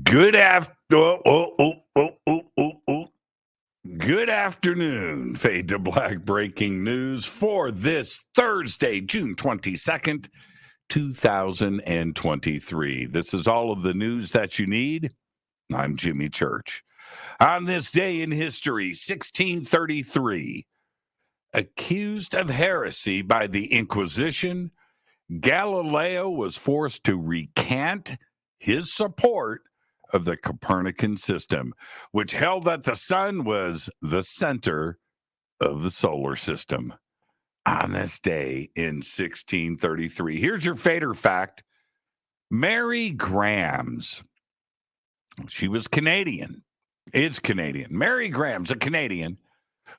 Good afternoon. Fade to Black breaking news for this Thursday, June 22nd, 2023. This is all of the news that you need. I'm Jimmy Church. On this day in history, 1633, accused of heresy by the Inquisition, Galileo was forced to recant his support of the Copernican system, which held that the sun was the center of the solar system. On this day in 1633, here's your fader fact. Mary Grams, she was Canadian. It's Canadian. Mary Grams, a Canadian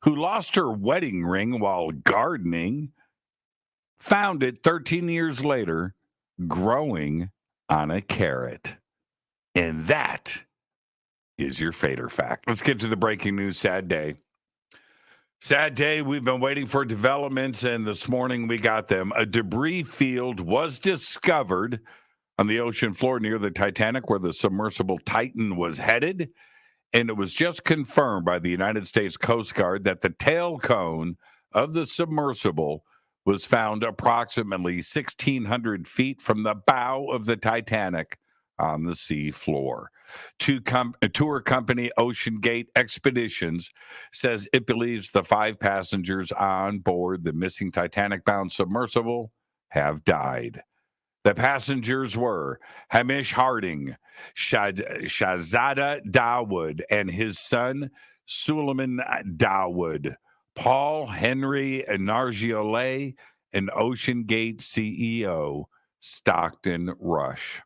who lost her wedding ring while gardening, found it 13 years later growing on a carrot. And that is your fader fact. Let's get to the breaking news. Sad day. Sad day. We've been waiting for developments, and this morning we got them. A debris field was discovered on the ocean floor near the Titanic, where the submersible Titan was headed. And it was just confirmed by the United States Coast Guard that the tail cone of the submersible was found approximately 1,600 feet from the bow of the Titanic on the sea floor. Tour company Ocean Gate Expeditions says it believes the 5 passengers on board the missing Titanic-bound submersible have died. The passengers were Hamish Harding, Shahzada Dawood, and his son Suleiman Dawood, Paul Henry Nargiolet, and Ocean Gate CEO Stockton Rush.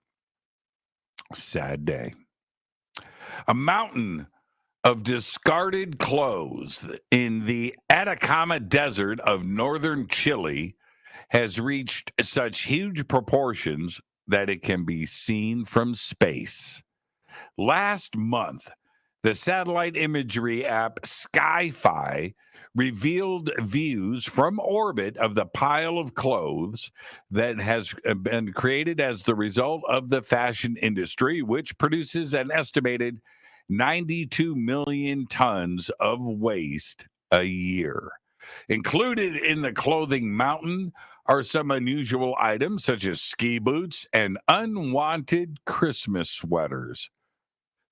Sad day. A mountain of discarded clothes in the Atacama Desert of northern Chile has reached such huge proportions that it can be seen from space. Last month, the satellite imagery app Sky-Fi revealed views from orbit of the pile of clothes that has been created as the result of the fashion industry, which produces an estimated 92 million tons of waste a year. Included in the clothing mountain are some unusual items such as ski boots and unwanted Christmas sweaters.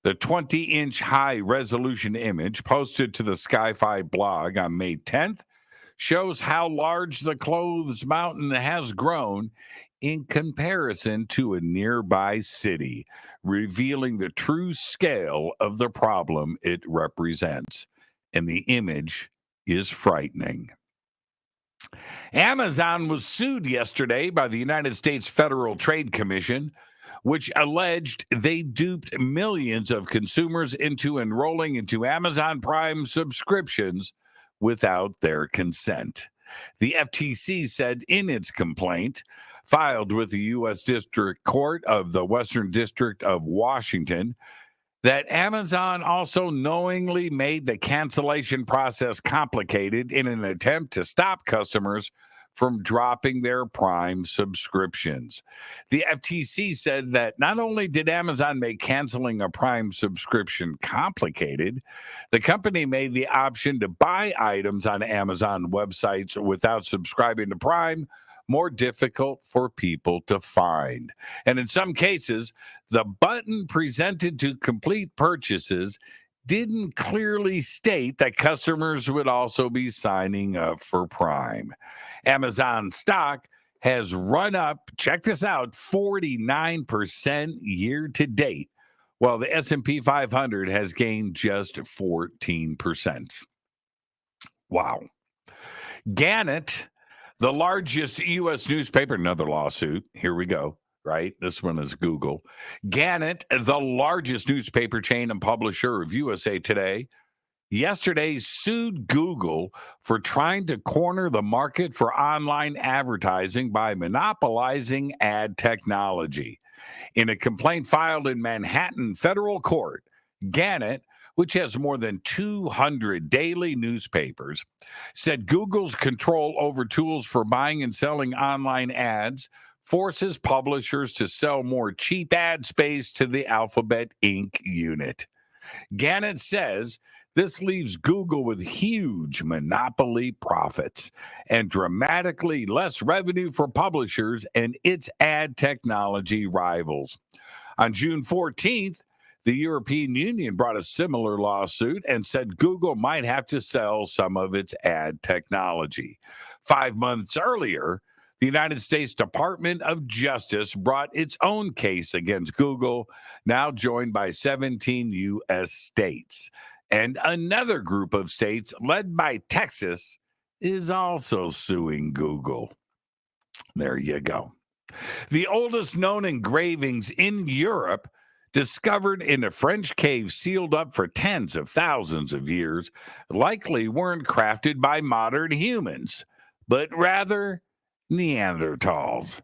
The 20-inch high-resolution image posted to the Sky-Fi blog on May 10th shows how large the clothes mountain has grown in comparison to a nearby city, revealing the true scale of the problem it represents. And the image is frightening. Amazon was sued yesterday by the United States Federal Trade Commission, which alleged they duped millions of consumers into enrolling into Amazon Prime subscriptions without their consent. The FTC said in its complaint, filed with the U.S. District Court of the Western District of Washington, that Amazon also knowingly made the cancellation process complicated in an attempt to stop customers from dropping their Prime subscriptions. The FTC said that not only did Amazon make canceling a Prime subscription complicated, the company made the option to buy items on Amazon websites without subscribing to Prime more difficult for people to find. And in some cases, the button presented to complete purchases didn't clearly state that customers would also be signing up for Prime. Amazon stock has run up, check this out, 49% year to date, while the S&P 500 has gained just 14%. Wow. Gannett, the largest U.S. newspaper, another lawsuit. Here we go, right? This one is Google. Gannett, the largest newspaper chain and publisher of USA Today, yesterday sued Google for trying to corner the market for online advertising by monopolizing ad technology. In a complaint filed in Manhattan federal court, Gannett, which has more than 200 daily newspapers, said Google's control over tools for buying and selling online ads forces publishers to sell more cheap ad space to the Alphabet Inc. unit. Gannett says this leaves Google with huge monopoly profits and dramatically less revenue for publishers and its ad technology rivals. On June 14th, the European Union brought a similar lawsuit and said Google might have to sell some of its ad technology. 5 months earlier, the United States Department of Justice brought its own case against Google, now joined by 17 U.S. states. And another group of states, led by Texas, is also suing Google. There you go. The oldest known engravings in Europe, discovered in a French cave sealed up for tens of thousands of years, likely weren't crafted by modern humans, but rather Neanderthals.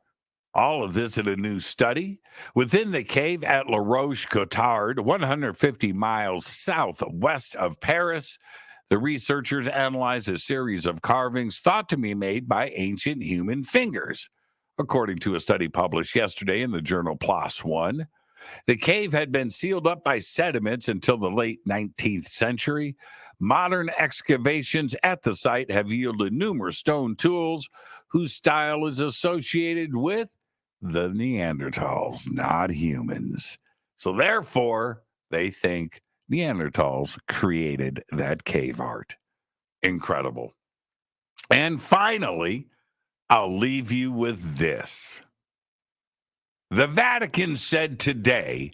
All of this in a new study. Within the cave at La Roche-Cotard, 150 miles southwest of Paris, the researchers analyzed a series of carvings thought to be made by ancient human fingers. According to a study published yesterday in the journal PLOS ONE, the cave had been sealed up by sediments until the late 19th century. Modern excavations at the site have yielded numerous stone tools whose style is associated with the Neanderthals, not humans. So therefore, they think Neanderthals created that cave art. Incredible. And finally, I'll leave you with this. The Vatican said today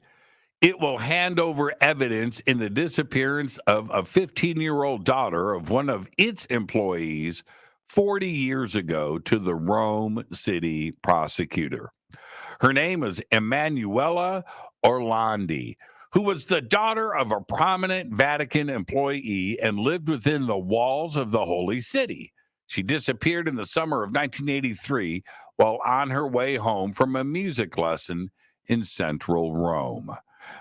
it will hand over evidence in the disappearance of a 15-year-old daughter of one of its employees 40 years ago to the Rome city prosecutor. Her name is Emanuela Orlandi, who was the daughter of a prominent Vatican employee and lived within the walls of the Holy City. She disappeared in the summer of 1983 while on her way home from a music lesson in central Rome.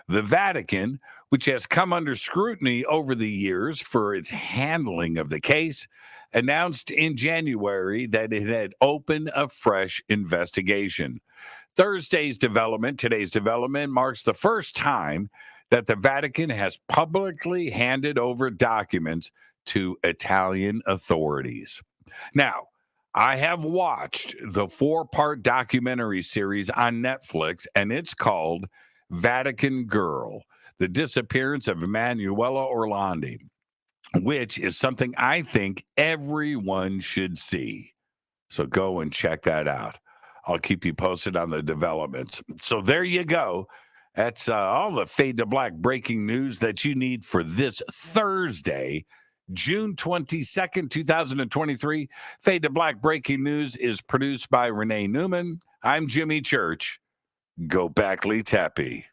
The Vatican, which has come under scrutiny over the years for its handling of the case, announced in January that it had opened a fresh investigation. Today's development, marks the first time that the Vatican has publicly handed over documents to Italian authorities. Now, I have watched the 4-part documentary series on Netflix, and it's called Vatican Girl, The Disappearance of Emanuela Orlandi, which is something I think everyone should see. So go and check that out. I'll keep you posted on the developments. So there you go. That's all the Fade to Black breaking news that you need for this Thursday, June 22nd, 2023. Fade to Black breaking news is produced by Renee Newman. I'm Jimmy Church. Go back, Lee Tappy.